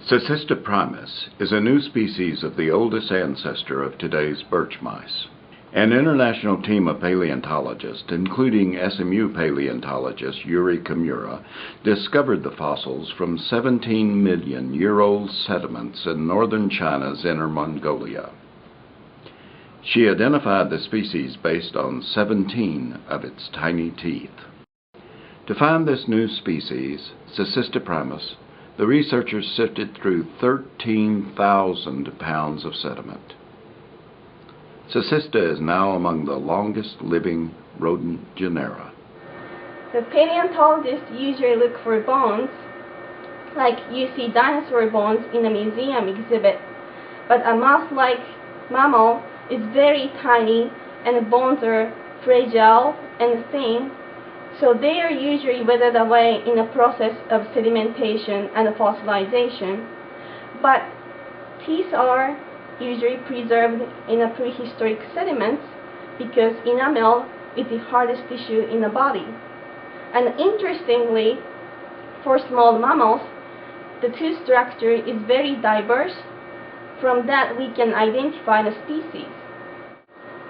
Sicista primus is a new species of the oldest ancestor of today's birch mice. An international team of paleontologists, including SMU paleontologist Yuri Kimura, discovered the fossils from 17-million-year-old sediments in northern China's Inner Mongolia. She identified the species based on 17 of its tiny teeth. To find this new species, Sicista primus, the researchers sifted through 13,000 pounds of sediment. Sicista is now among the longest living rodent genera. The paleontologists usually look for bones, like you see dinosaur bones in a museum exhibit, but a mouse-like mammal is very tiny and the bones are fragile and thin, so they are usually weathered away in a process of sedimentation and fossilization. But teeth are usually preserved in a prehistoric sediments because enamel is the hardest tissue in the body. And interestingly, for small mammals, the tooth structure is very diverse. From that we can identify the species.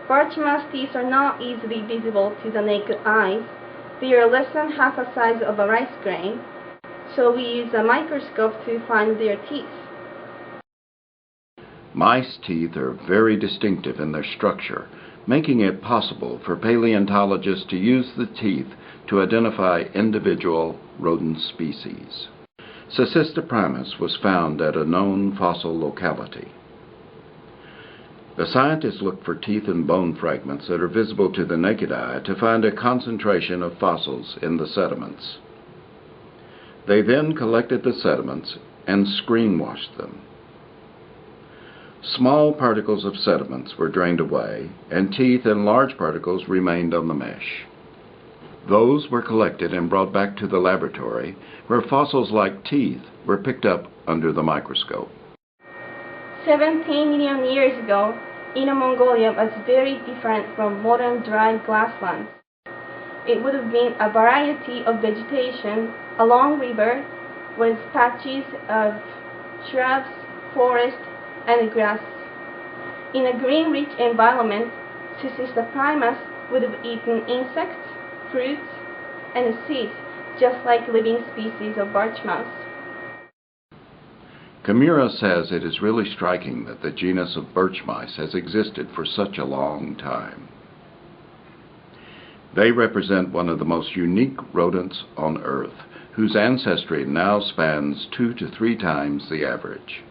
Birch mouse teeth are not easily visible to the naked eyes. They are less than half the size of a rice grain, so we use a microscope to find their teeth. Mice teeth are very distinctive in their structure, making it possible for paleontologists to use the teeth to identify individual rodent species. Sicista primus was found at a known fossil locality. The scientists looked for teeth and bone fragments that are visible to the naked eye to find a concentration of fossils in the sediments. They then collected the sediments and screen washed them. Small particles of sediments were drained away, and teeth and large particles remained on the mesh. Those were collected and brought back to the laboratory, where fossils like teeth were picked up under the microscope. 17 million years ago, Inner Mongolia was very different from modern dry grasslands. It would have been a variety of vegetation along river with patches of shrubs, forest, and grass. In a green-rich environment, Sicista primus would have eaten insects, fruits, and seeds, just like living species of birch mouse. Kimura says it is really striking that the genus of birch mice has existed for such a long time. They represent one of the most unique rodents on Earth, whose ancestry now spans 2 to 3 times the average.